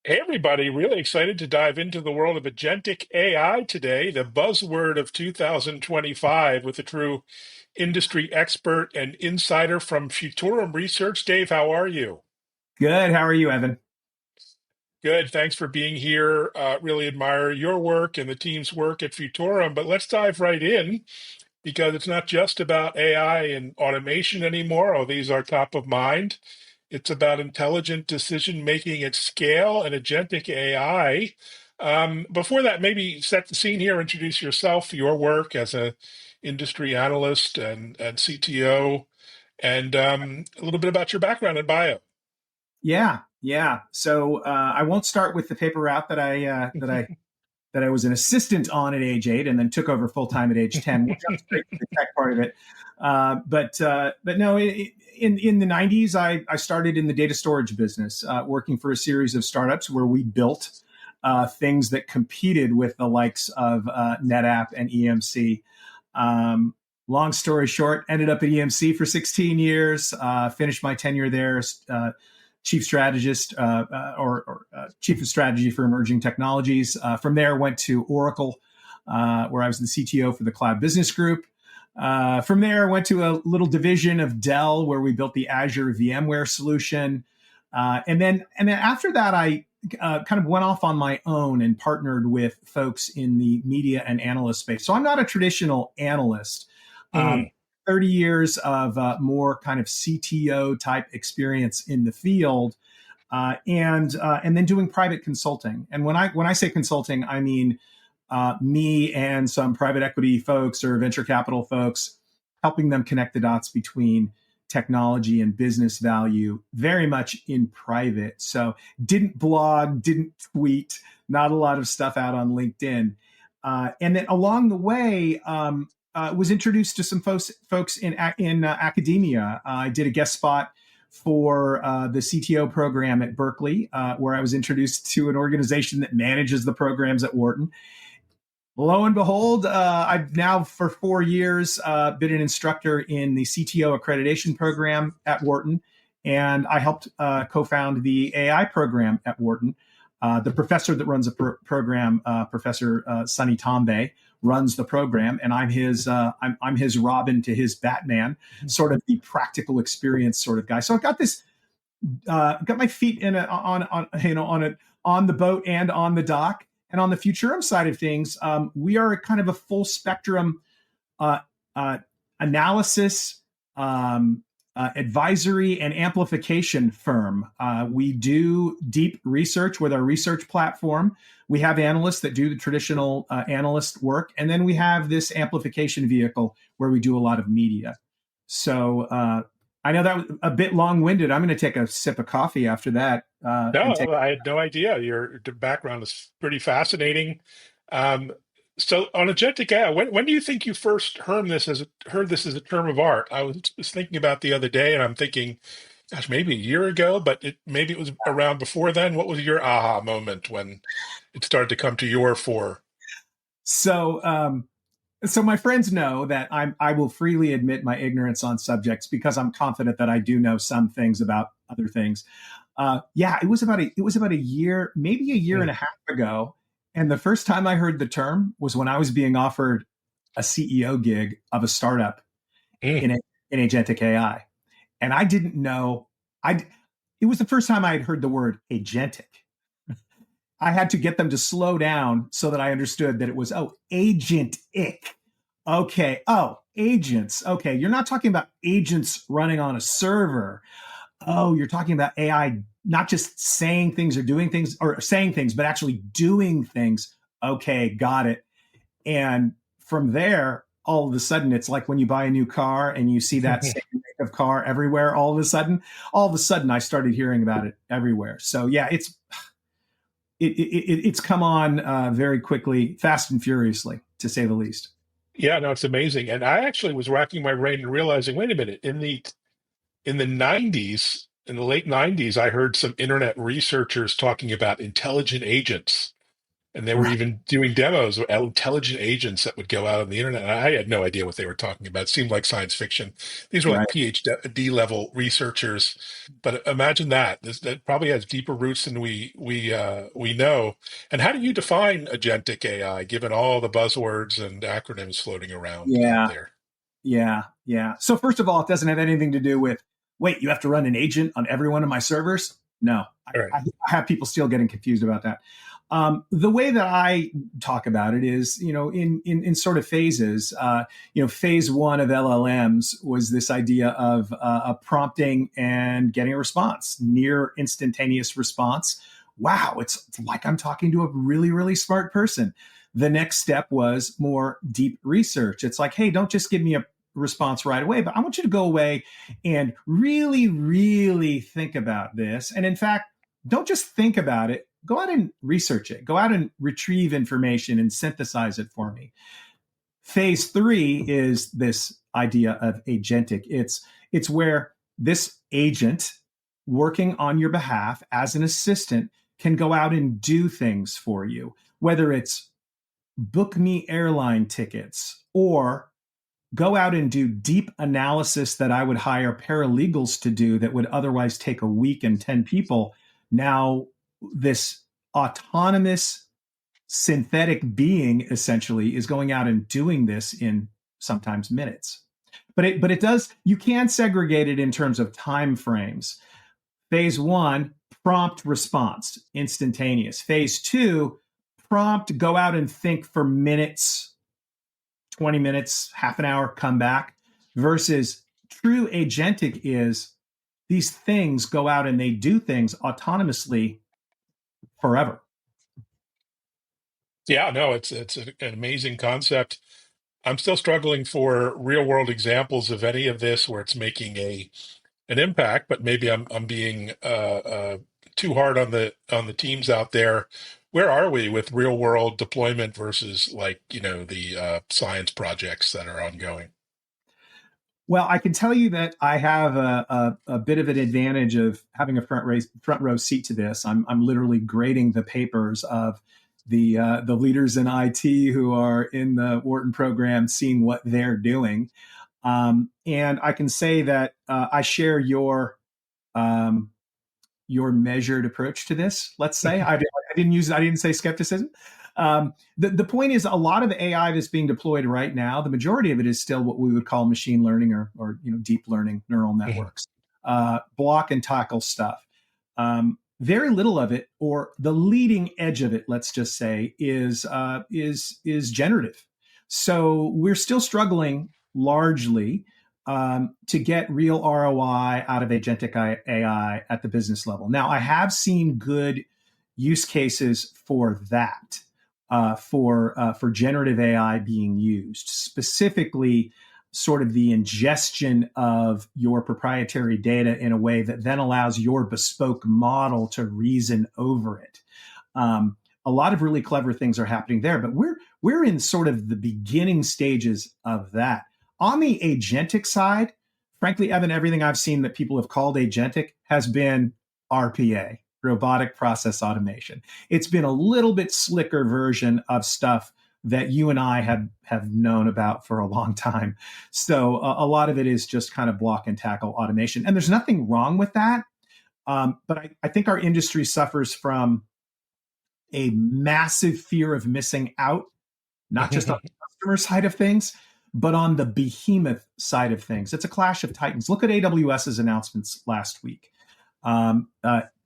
Hey, everybody, really excited to dive into the world of agentic AI today, the buzzword of 2025, with a true industry expert and insider from Futurum Research. Dave, how are you? Good. How are you, Evan? Good. Thanks for being here. Really admire your work and the team's work at Futurum. But let's dive right in because it's not just about AI and automation anymore, although these are top of mind. It's about intelligent decision making at scale and agentic AI. Before that, maybe set the scene here, introduce yourself, your work as a industry analyst and CTO, and a little bit about your background and bio. Yeah. So I won't start with the paper route that I was an assistant on at age 8, and then took over full time at age 10. We'll jump straight to the tech part of it. But no, in the 90s, I started in the data storage business, working for a series of startups where we built things that competed with the likes of NetApp and EMC. Long story short, ended up at EMC for 16 years, finished my tenure there, chief strategist or chief of strategy for emerging technologies. From there, went to Oracle, where I was the CTO for the cloud business group. From there, went to a little division of Dell, where we built the Azure VMware solution. And then after that, I kind of went off on my own and partnered with folks in the media and analyst space. So I'm not a traditional analyst. Um, Mm, 30 years of more kind of CTO type experience in the field, and then doing private consulting. And when I say consulting, I mean me and some private equity folks or venture capital folks, helping them connect the dots between technology and business value, very much in private. So didn't blog, didn't tweet, not a lot of stuff out on LinkedIn. And then along the way, was introduced to some folks in academia. I did a guest spot for the CTO program at Berkeley, where I was introduced to an organization that manages the programs at Wharton. Lo and behold, I've now for 4 years been an instructor in the CTO accreditation program at Wharton, and I helped co-found the AI program at Wharton. The professor that runs the program, Professor Sunny Tombe, runs the program, and I'm his Robin to his Batman, sort of the practical experience sort of guy. So I've got this got my feet in on the boat and on the dock. And on the Futurum side of things, we are kind of a full spectrum uh, uh, analysis, advisory, and amplification firm. We do deep research with our research platform. We have analysts that do the traditional analyst work, and then we have this amplification vehicle where we do a lot of media. So I know that was a bit long-winded. I'm going to take a sip of coffee after that and take. no, I had no idea. Your background is pretty fascinating. Um, so on agentic AI, when do you think you first heard this as a term of art? I was thinking about the other day, and I'm thinking, gosh, maybe a year ago, but maybe it was around before then. What was your aha moment when it started to come to your fore? So, so my friends know that I will freely admit my ignorance on subjects because I'm confident that I do know some things about other things. Yeah, it was about a year, maybe a year and Mm, a half ago, and the first time I heard the term was when I was being offered a CEO gig of a startup mm. in agentic AI, and I didn't know. I It was the first time I had heard the word agentic. I had to get them to slow down so that I understood that it was, oh, agent ick. Okay. Oh, agents. Okay. You're not talking about agents running on a server. Oh, you're talking about AI not just saying things or doing things or saying things, but actually doing things. Okay. Got it. And from there, all of a sudden, it's like when you buy a new car and you see that same make of car everywhere. All of a sudden, I started hearing about it everywhere. So yeah, it's come on very quickly, fast and furiously, to say the least. Yeah, no, it's amazing. And I actually was racking my brain and realizing, wait a minute, in the 90s, in the late 90s, I heard some internet researchers talking about intelligent agents. And they were Right. even doing demos of intelligent agents that would go out on the internet. And I had no idea what they were talking about. It seemed like science fiction. These were like Right. PhD level researchers. But imagine that. That probably has deeper roots than we know. And how do you define agentic AI, given all the buzzwords and acronyms floating around out Yeah. there? Yeah. Yeah. So first of all, it doesn't have anything to do with, wait, you have to run an agent on every one of my servers? No, All right. I have people still getting confused about that. The way that I talk about it is, in sort of phases. Phase one of LLMs was this idea of prompting and getting a response, near instantaneous response. Wow, it's like I'm talking to a really, really smart person. The next step was more deep research. It's like, hey, don't just give me a response right away, but I want you to go away and really, really think about this. And in fact, don't just think about it, go out and research it, go out and retrieve information and synthesize it for me. Phase three is this idea of agentic. It's where this agent working on your behalf as an assistant can go out and do things for you, whether it's book me airline tickets or go out and do deep analysis that I would hire paralegals to do that would otherwise take a week and 10 people. Now, this autonomous synthetic being essentially is going out and doing this in sometimes minutes. But it does, you can segregate it in terms of time frames. Phase one, prompt response, instantaneous. Phase two, prompt, go out and think for minutes, 20 minutes, half an hour, come back, versus true agentic is these things go out and they do things autonomously forever. Yeah, no, it's an amazing concept. I'm still struggling for real world examples of any of this where it's making a an impact, but maybe I'm being too hard on the teams out there. Where are we with real world deployment versus like the science projects that are ongoing? Well, I can tell you that I have a bit of an advantage of having a front row seat to this. I'm literally grading the papers of the leaders in IT who are in the Wharton program, seeing what they're doing, and I can say that I share um, your measured approach to this. Let's say I didn't use I didn't say skepticism. The point is, a lot of the AI that's being deployed right now, the majority of it is still what we would call machine learning or deep learning neural Mhm. networks, block and tackle stuff. Very little of it, or the leading edge of it, let's just say, is generative. So we're still struggling largely to get real ROI out of agentic AI at the business level. Now, I have seen good use cases for that, for generative AI being used, specifically sort of the ingestion of your proprietary data in a way that then allows your bespoke model to reason over it. A lot of really clever things are happening there, but we're in sort of the beginning stages of that. On the agentic side, frankly, Evan, everything I've seen that people have called agentic has been RPA, robotic process automation. It's been a little bit slicker version of stuff that you and I have known about for a long time. So a lot of it is just kind of block and tackle automation, and there's nothing wrong with that. But I think our industry suffers from a massive fear of missing out, not just on the customer side of things, but on the behemoth side of things. It's a clash of titans. Look at AWS's announcements last week.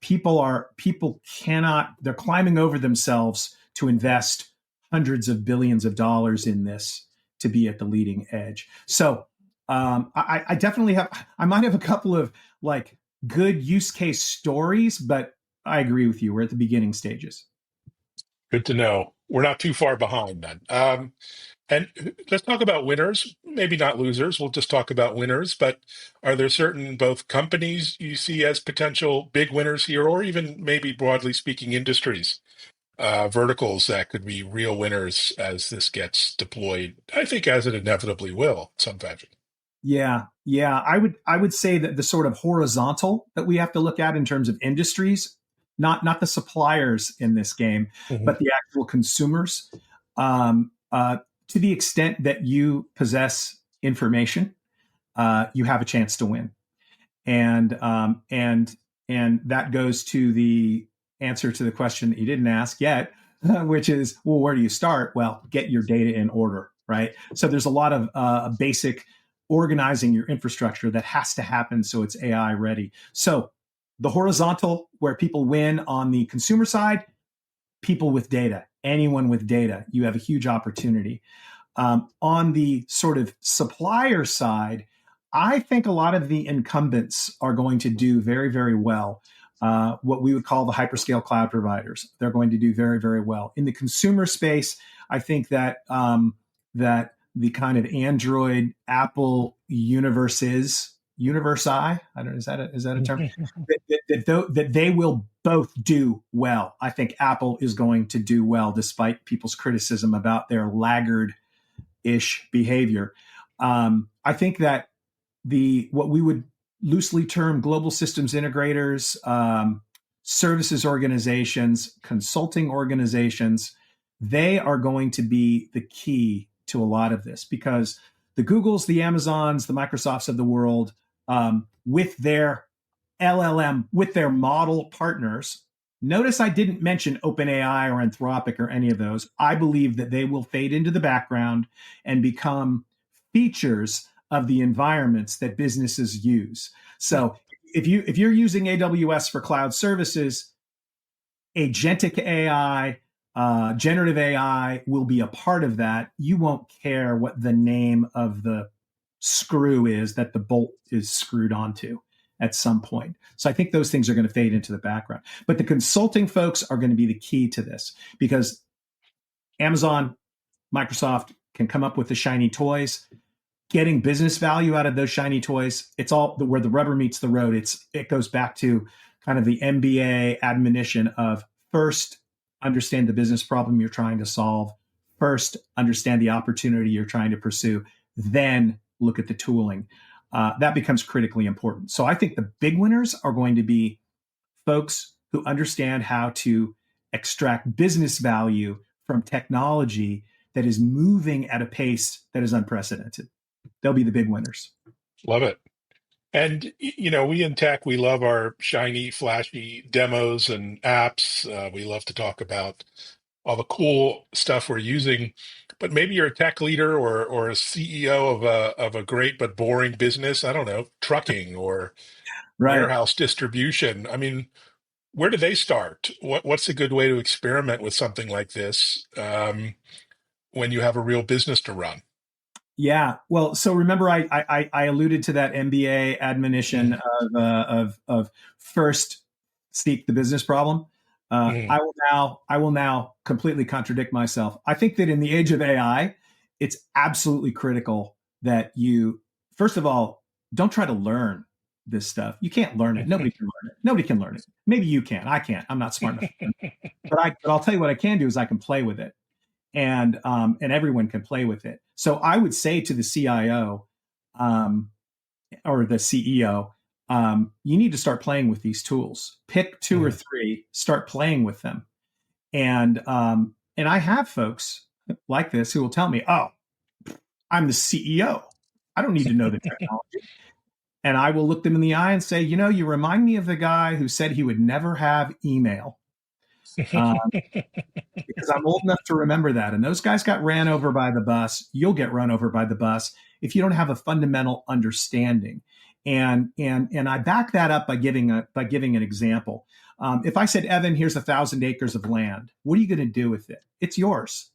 People cannot, they're climbing over themselves to invest hundreds of billions of dollars in this to be at the leading edge. So I definitely I might have a couple of like good use case stories, but I agree with you. We're at the beginning stages. Good to know. We're not too far behind then. And let's talk about winners, maybe not losers. We'll just talk about winners. But are there certain both companies you see as potential big winners here, or even maybe broadly speaking, industries, verticals that could be real winners as this gets deployed? I think as it inevitably will, in some fashion. Yeah. I would say that the sort of horizontal that we have to look at in terms of industries, not the suppliers in this game, Mhm. but the actual consumers. To the extent that you possess information, you have a chance to win. And that goes to the answer to the question that you didn't ask yet, which is, well, where do you start? Well, get your data in order, right? So there's a lot of basic organizing your infrastructure that has to happen so it's AI ready. So the horizontal, where people win on the consumer side, people with data, anyone with data, you have a huge opportunity. On the sort of supplier side, I think a lot of the incumbents are going to do very, very well. What we would call the hyperscale cloud providers, they're going to do very, very well. In the consumer space, I think that that the kind of Android Apple universe I don't know, is that a term, that they will both do well. I think Apple is going to do well despite people's criticism about their laggard ish behavior. I think that the what we would loosely term global systems integrators, services organizations, consulting organizations, they are going to be the key to a lot of this, because the Googles, the Amazons, the Microsofts of the world, with their LLM, with their model partners. Notice I didn't mention OpenAI or Anthropic or any of those. I believe that they will fade into the background and become features of the environments that businesses use. So if you're using AWS for cloud services, agentic AI, generative AI will be a part of that. You won't care what the name of the screw is that the bolt is screwed onto at some point. So I think those things are going to fade into the background. But the consulting folks are going to be the key to this, because Amazon, Microsoft can come up with the shiny toys. Getting business value out of those shiny toys, it's all where the rubber meets the road. It goes back to kind of the MBA admonition of, first understand the business problem you're trying to solve, first understand the opportunity you're trying to pursue, then look at the tooling. That becomes critically important. So I think the big winners are going to be folks who understand how to extract business value from technology that is moving at a pace that is unprecedented. They'll be the big winners. Love it. And we in tech, we love our shiny, flashy demos and apps. We love to talk about all the cool stuff we're using. But maybe you're a tech leader or a CEO of a great but boring business. I don't know, trucking or Right. warehouse distribution. I mean, where do they start? What's a good way to experiment with something like this when you have a real business to run? Yeah. Well, so remember, I alluded to that MBA admonition Mhm. of first seek the business problem. Mhm. I will now completely contradict myself. I think that in the age of AI, it's absolutely critical that you, first of all, don't try to learn this stuff. You can't learn it. Nobody can learn it. Nobody can learn it. Maybe you can. I can't. I'm not smart enough. But I'll tell you what I can do is I can play with it, and everyone can play with it. So I would say to the CIO, um, or the CEO, you need to start playing with these tools. Pick two or Mhm. three, start playing with them, and I have folks like this who will tell me, "Oh, I'm the CEO. I don't need to know the technology." And I will look them in the eye and say, you remind me of the guy who said he would never have email. Uh, because I'm old enough to remember that. And those guys got ran over by the bus. You'll get run over by the bus if you don't have a fundamental understanding. And I back that up by giving an example. If I said, Evan, here's 1,000 acres of land, what are you going to do with it? It's yours.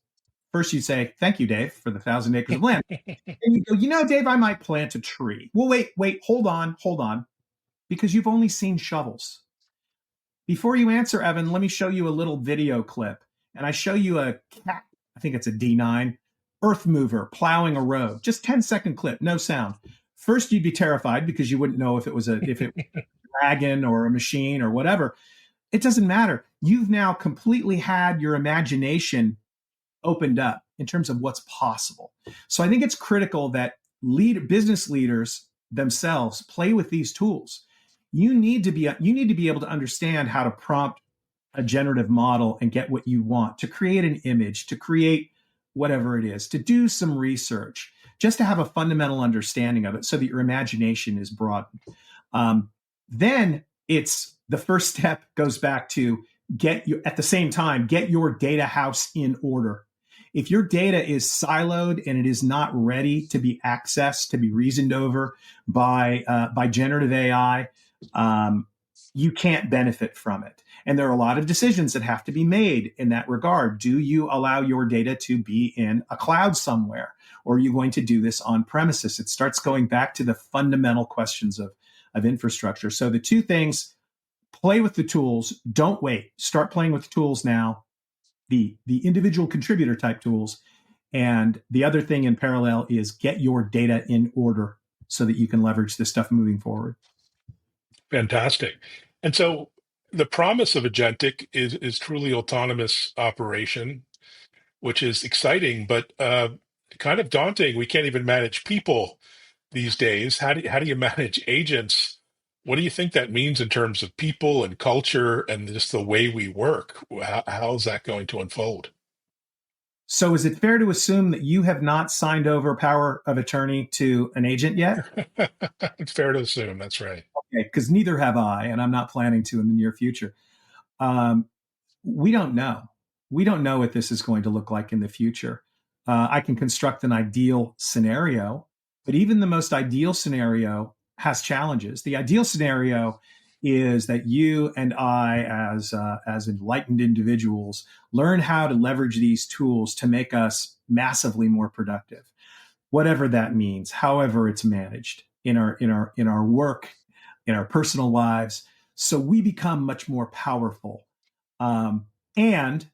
First, you say, thank you, Dave, for the 1,000 acres of land. And you go, Dave, I might plant a tree. Well, wait, hold on, because you've only seen shovels. Before you answer, Evan, let me show you a little video clip. And I show you a cat, I think it's a D9, earth mover plowing a road. Just 10-second clip, no sound. First, you'd be terrified because you wouldn't know if it was a dragon or a machine or whatever. It doesn't matter. You've now completely had your imagination opened up in terms of what's possible. So I think it's critical that business leaders themselves play with these tools. You need to be able to understand how to prompt a generative model and get what you want, to create an image, to create whatever it is, to do some research, just to have a fundamental understanding of it so that your imagination is broadened. Then it's the first step goes back to at the same time, get your data house in order. If your data is siloed and it is not ready to be accessed, to be reasoned over by generative AI, you can't benefit from it. And there are a lot of decisions that have to be made in that regard. Do you allow your data to be in a cloud somewhere? Or are you going to do this on premises? It starts going back to the fundamental questions of infrastructure. So the two things: play with the tools. Don't wait. Start playing with the tools now, the individual contributor type tools. And the other thing in parallel is get your data in order so that you can leverage this stuff moving forward. Fantastic. And so the promise of agentic is truly autonomous operation, which is exciting, but kind of daunting. We can't even manage people these days. How do you manage agents? What do you think that means in terms of people and culture and just the way we work? How is that going to unfold? So is it fair to assume that you have not signed over power of attorney to an agent yet? It's fair to assume, that's right. Okay, because neither have I, and I'm not planning to in the near future. We don't know. We don't know what this is going to look like in the future. I can construct an ideal scenario, but even the most ideal scenario has challenges. The ideal scenario is that you and I, as enlightened individuals, learn how to leverage these tools to make us massively more productive, whatever that means, however it's managed in our work, in our personal lives. So we become much more powerful, and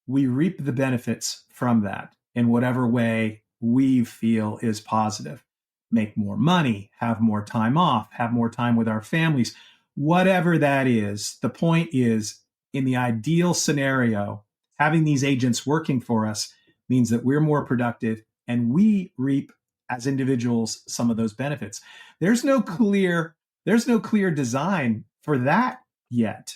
we reap the benefits from that in whatever way we feel is positive. Make more money, have more time off, have more time with our families. Whatever that is, the point is, in the ideal scenario, having these agents working for us means that we're more productive and we reap as individuals some of those benefits. There's no clear design for that yet.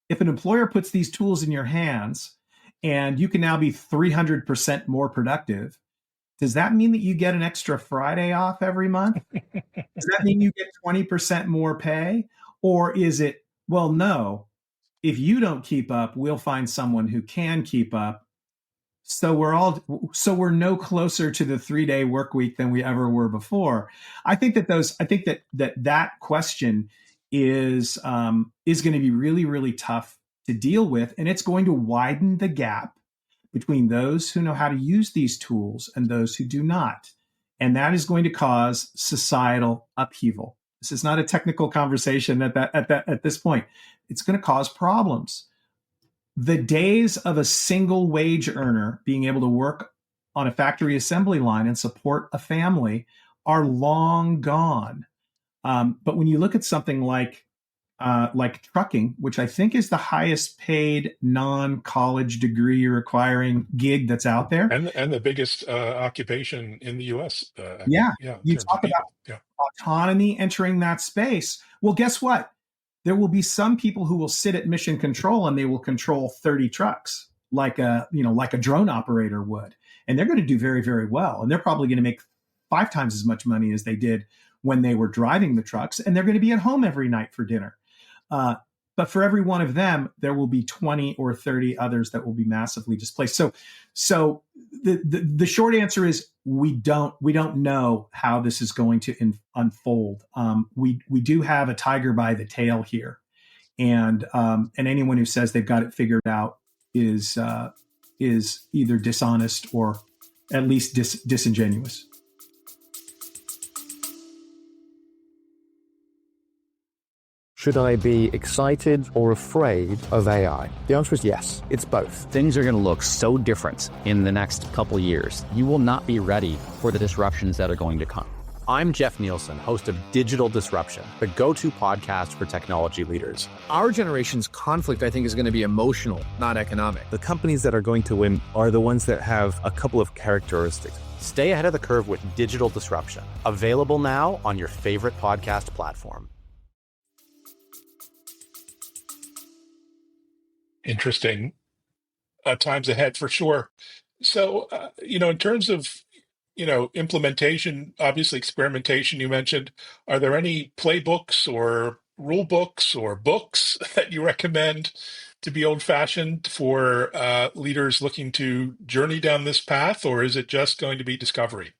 If an employer puts these tools in your hands and you can now be 300% more productive, does that mean that you get an extra Friday off every month? Does that mean you get 20% more pay? Or is it, well, no, if you don't keep up, we'll find someone who can keep up. So we're no closer to the 3-day work week than we ever were before. I think that question is going to be really, really tough to deal with. And it's going to widen the gap between those who know how to use these tools and those who do not. And that is going to cause societal upheaval. This is not a technical conversation at this point. It's going to cause problems. The days of a single wage earner being able to work on a factory assembly line and support a family are long gone. But when you look at something like trucking, which I think is the highest paid non-college degree requiring gig that's out there, and the biggest occupation in the U.S. Yeah, in you terms talk of about people. autonomy entering that space. Well, guess what? There will be some people who will sit at mission control and they will control 30 trucks like a drone operator would. And they're going to do very, very well. And they're probably going to make 5 times as much money as they did when they were driving the trucks. And they're going to be at home every night for dinner. But for every one of them, there will be 20 or 30 others that will be massively displaced. So the short answer is we don't know how this is going to unfold. We do have a tiger by the tail here, and anyone who says they've got it figured out is either dishonest or at least disingenuous. Should I be excited or afraid of AI? The answer is yes. It's both. Things are going to look so different in the next couple years. You will not be ready for the disruptions that are going to come. I'm Jeff Nicholson, host of Digital Disruption, the go-to podcast for technology leaders. Our generation's conflict, I think, is going to be emotional, not economic. The companies that are going to win are the ones that have a couple of characteristics. Stay ahead of the curve with Digital Disruption. Available now on your favorite podcast platform. Interesting times ahead for sure. So, in terms of, implementation, obviously experimentation, you mentioned, are there any playbooks or rule books or books that you recommend to be old fashioned for leaders looking to journey down this path, or is it just going to be discovery?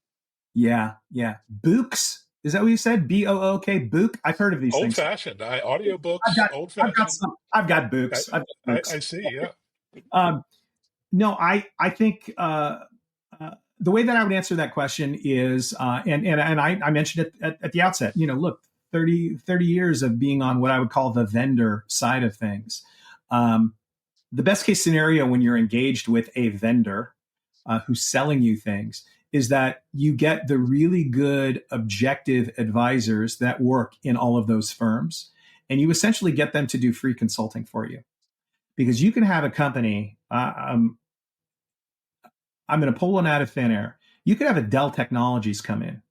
Yeah, yeah. Books. Is that what you said? BOOK? Book? I've heard of these Old things. fashioned, I've audiobooks, got old I've got fashioned. some I've got I, books. I've got I books. see. Yeah. Um, no, I think the way that I would answer that question is, and I mentioned it at the outset. Look, 30 years of being on what I would call the vendor side of things. Um, the best case scenario when you're engaged with a vendor who's selling you things is that you get the really good objective advisors that work in all of those firms, and you essentially get them to do free consulting for you, because you can have a company. I'm going to pull one out of thin air. You could have a Dell Technologies come in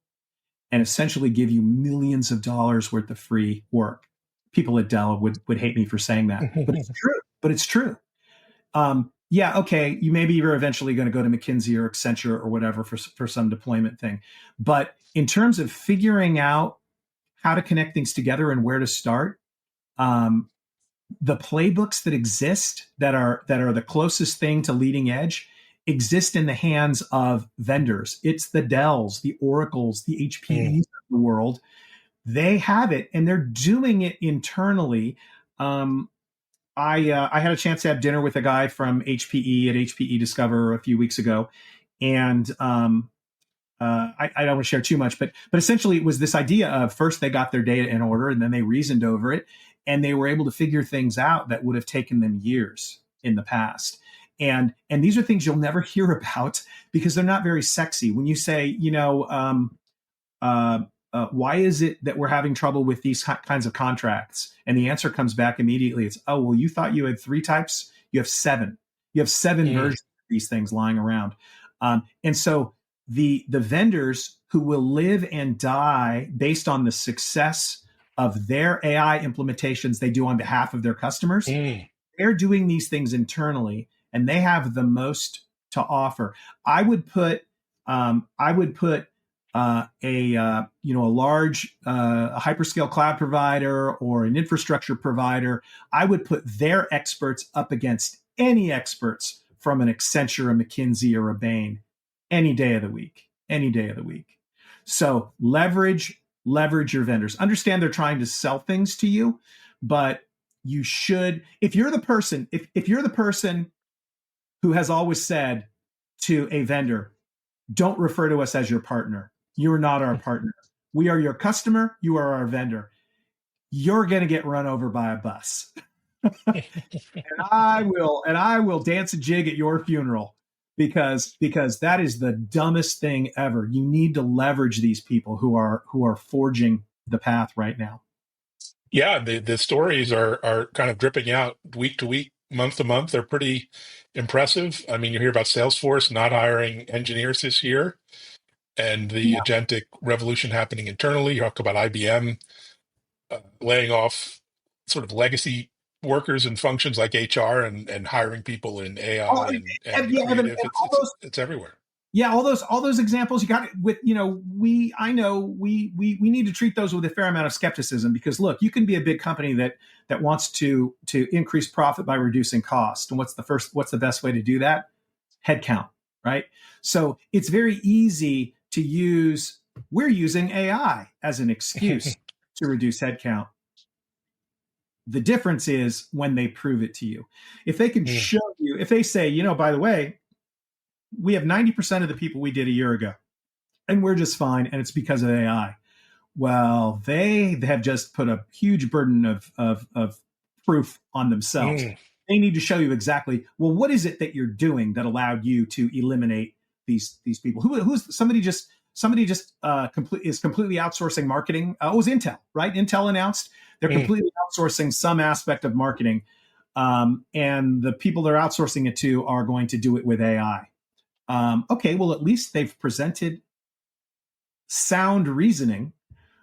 and essentially give you millions of dollars worth of free work. People at Dell would hate me for saying that, but it's true. But it's true. Yeah, okay, you're eventually going to go to McKinsey or Accenture or whatever for some deployment thing. But in terms of figuring out how to connect things together and where to start, the playbooks that exist that are the closest thing to leading edge exist in the hands of vendors. It's the Dells, the Oracles, the HPEs of the world. They have it, and they're doing it internally. I had a chance to have dinner with a guy from HPE at HPE Discover a few weeks ago, and I don't want to share too much, but essentially it was this idea of, first they got their data in order, and then they reasoned over it, and they were able to figure things out that would have taken them years in the past. And these are things you'll never hear about because they're not very sexy. When you say, why is it that we're having trouble with these kinds of contracts? And the answer comes back immediately. It's, oh, well, you thought you had 3 types. You have 7. You have 7 versions of these things lying around. And so the vendors who will live and die based on the success of their AI implementations they do on behalf of their customers, they're doing these things internally, and they have the most to offer. I would put a large hyperscale cloud provider or an infrastructure provider. I would put their experts up against any experts from an Accenture, a McKinsey, or a Bain any day of the week. So leverage your vendors. Understand they're trying to sell things to you, but you should, if you're the person who has always said to a vendor, don't refer to us as your partner. You're not our partner. We are your customer. You are our vendor. You're going to get run over by a bus. and I will dance a jig at your funeral because that is the dumbest thing ever. You need to leverage these people who are forging the path right now. Yeah, the stories are kind of dripping out week to week, month to month. They're pretty impressive. I mean, you hear about Salesforce not hiring engineers this year, and the Yeah. agentic revolution happening internally. You talk about IBM laying off sort of legacy workers and functions like HR and hiring people in AI and creative. It's everywhere. Yeah, all those examples you got with, we need to treat those with a fair amount of skepticism, because look, you can be a big company that wants to increase profit by reducing cost. And what's the best way to do that? Headcount, right? So it's very easy to we're using AI as an excuse to reduce headcount. The difference is when they prove it to you. If they can show you, if they say, by the way, we have 90% of the people we did a year ago, and we're just fine, and it's because of AI. Well, they have just put a huge burden of proof on themselves. They need to show you exactly, well, what is it that you're doing that allowed you to eliminate these people? Who's somebody is completely outsourcing marketing? It was Intel, right? Intel announced they're completely outsourcing some aspect of marketing, and the people they're outsourcing it to are going to do it with AI. Okay, well, at least they've presented sound reasoning.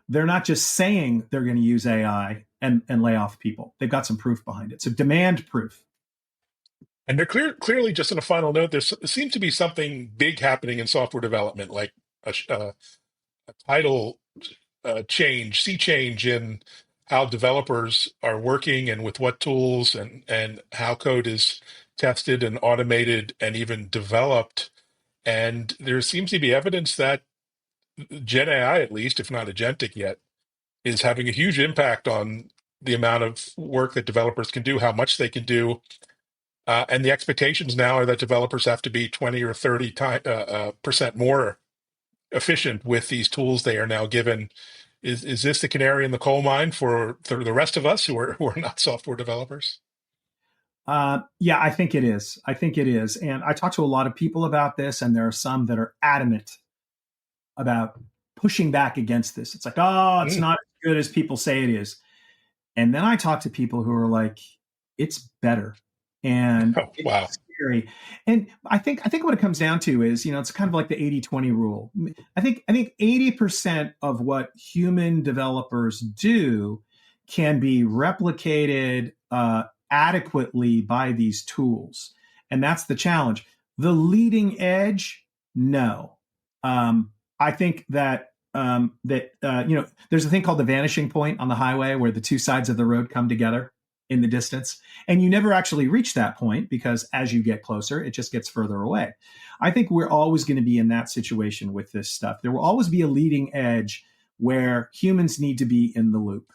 They're not just saying they're going to use AI and lay off people. They've got some proof behind it. So demand proof. And there clearly, just on a final note, there seems to be something big happening in software development, like a title change, sea change in how developers are working and with what tools and how code is tested and automated and even developed. And there seems to be evidence that Gen AI, at least, if not agentic yet, is having a huge impact on the amount of work that developers can do, how much they can do. And the expectations now are that developers have to be 20 or 30% more efficient with these tools they are now given. Is this the canary in the coal mine for the rest of us who are not software developers? Yeah, I think it is. I think it is. And I talk to a lot of people about this, and there are some that are adamant about pushing back against this. It's like, oh, it's not as good as people say it is. And then I talk to people who are like, it's better. And Oh, wow. it's scary. And I think what it comes down to is, it's kind of like the 80-20 rule. I think 80% of what human developers do can be replicated adequately by these tools. And that's the challenge. The leading edge, no. I think that there's a thing called the vanishing point on the highway where the two sides of the road come together in the distance, and you never actually reach that point because as you get closer, it just gets further away. I think we're always going to be in that situation with this stuff. There will always be a leading edge where humans need to be in the loop,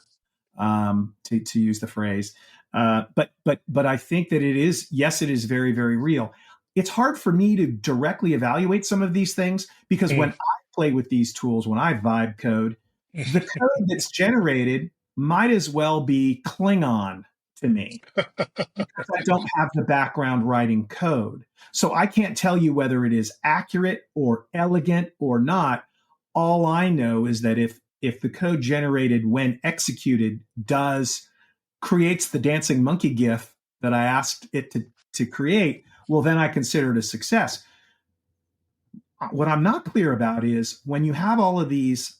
to use the phrase. But I think that it is, yes, it is very, very real. It's hard for me to directly evaluate some of these things because when I play with these tools, when I vibe code, the code that's generated might as well be Klingon to me because I don't have the background writing code. So I can't tell you whether it is accurate or elegant or not. All I know is that if the code generated when executed creates the dancing monkey gif that I asked it to create, well, then I consider it a success. What I'm not clear about is when you have all of these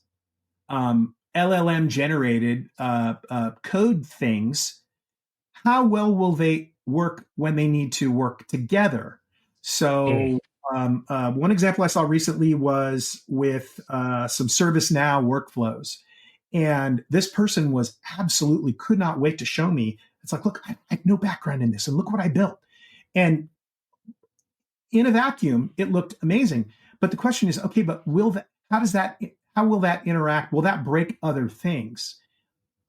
LLM generated code things, how well will they work when they need to work together? So one example I saw recently was with some ServiceNow workflows. And this person could not wait to show me. It's like, look, I have no background in this, and look what I built. And in a vacuum, it looked amazing. But the question is, okay, but how will that interact? Will that break other things?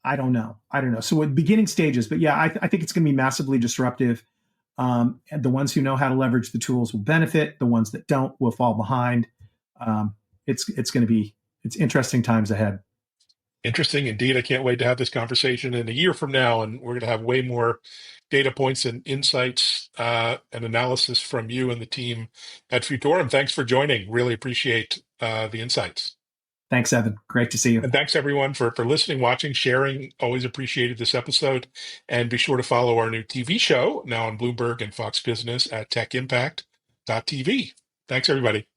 I don't know. So at beginning stages, but yeah, I think it's going to be massively disruptive. And the ones who know how to leverage the tools will benefit. The ones that don't will fall behind. It's interesting times ahead. Interesting indeed. I can't wait to have this conversation in a year from now, and we're going to have way more data points and insights and analysis from you and the team at Futurum. Thanks for joining. Really appreciate the insights. Thanks, Evan. Great to see you. And thanks, everyone, for listening, watching, sharing. Always appreciated this episode. And be sure to follow our new TV show, now on Bloomberg and Fox Business at techimpact.tv. Thanks, everybody.